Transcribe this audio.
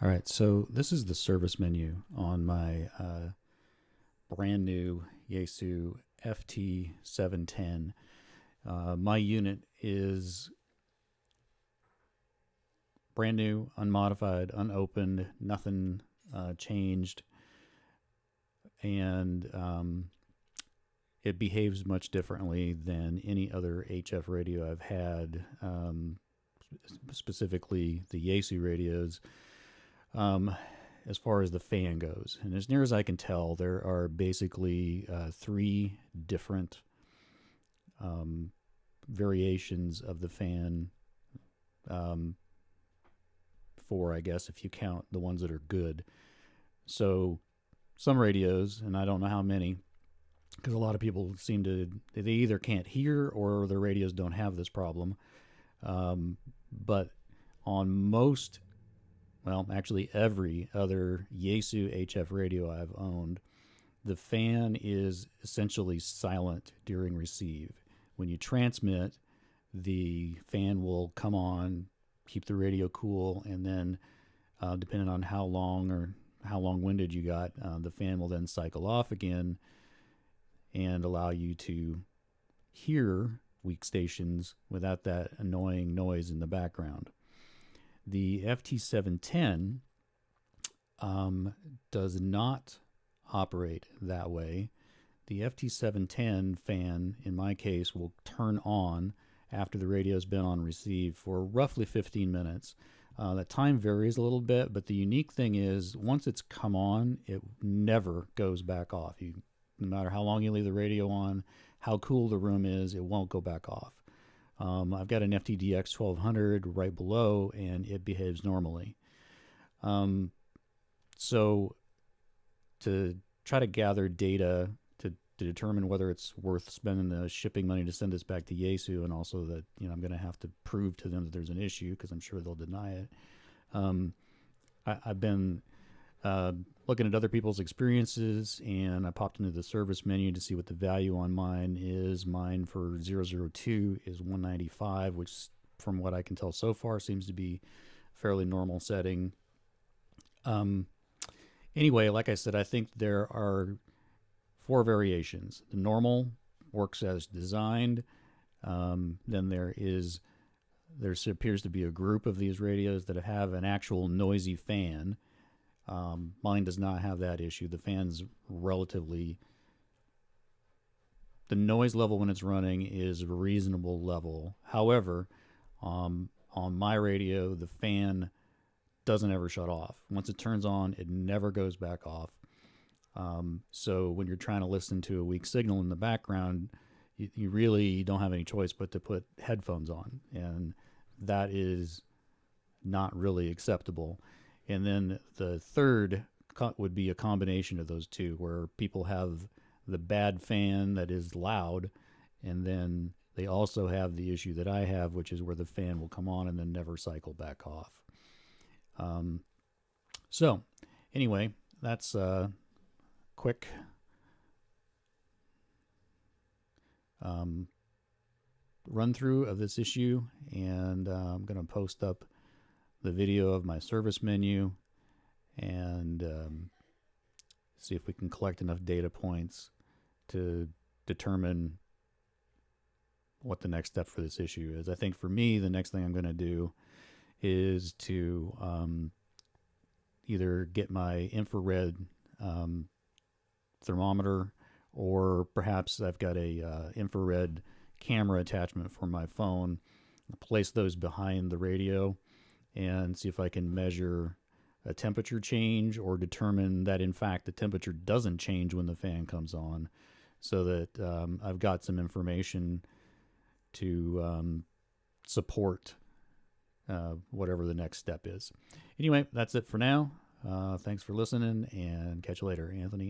All right, so this is the service menu on my brand new Yaesu FT-710. My unit is brand new, unmodified, unopened, nothing changed, and it behaves much differently than any other HF radio I've had, specifically the Yaesu radios. As far as the fan goes. And as near as I can tell, there are basically three different variations of the fan. Four, I guess, if you count the ones that are good. So some radios, and I don't know how many, because a lot of people seem to, they either can't hear or their radios don't have this problem. But on most, well, actually every other Yaesu HF radio I've owned, the fan is essentially silent during receive. When you transmit, the fan will come on, keep the radio cool, and then depending on how long or how long-winded you got, the fan will then cycle off again and allow you to hear weak stations without that annoying noise in the background. The FT-710 does not operate that way. The FT-710 fan, in my case, will turn on after the radio's been on receive for roughly 15 minutes. That time varies a little bit, but the unique thing is once it's come on, it never goes back off. No matter how long you leave the radio on, how cool the room is, it won't go back off. I've got an FTDX 1200 right below, and it behaves normally. So to try to gather data to determine whether it's worth spending the shipping money to send this back to Yaesu, and also that I'm going to have to prove to them that there's an issue because I'm sure they'll deny it. I've been looking at other people's experiences, and I popped into the service menu to see what the value on mine is. Mine for 002 is 195, which from what I can tell so far seems to be a fairly normal setting. Anyway, like I said, I think there are four variations. The normal works as designed. Then there appears to be a group of these radios that have an actual noisy fan. Mine does not have that issue. The fan's relatively, the noise level when it's running is a reasonable level. However, on my radio, the fan doesn't ever shut off. Once it turns on, it never goes back off. So when you're trying to listen to a weak signal in the background, you really don't have any choice but to put headphones on, and that is not really acceptable. And then the third would be a combination of those two, where people have the bad fan that is loud, and then they also have the issue that I have, which is where the fan will come on and then never cycle back off. So anyway, that's a quick run through of this issue, and I'm going to post up the video of my service menu and see if we can collect enough data points to determine what the next step for this issue is. I think for me, the next thing I'm going to do is to either get my infrared thermometer, or perhaps I've got a infrared camera attachment for my phone, place those behind the radio and see if I can measure a temperature change or determine that in fact the temperature doesn't change when the fan comes on, so that I've got some information to support whatever the next step is. Anyway, that's it for now. Thanks for listening, and catch you later. Anthony.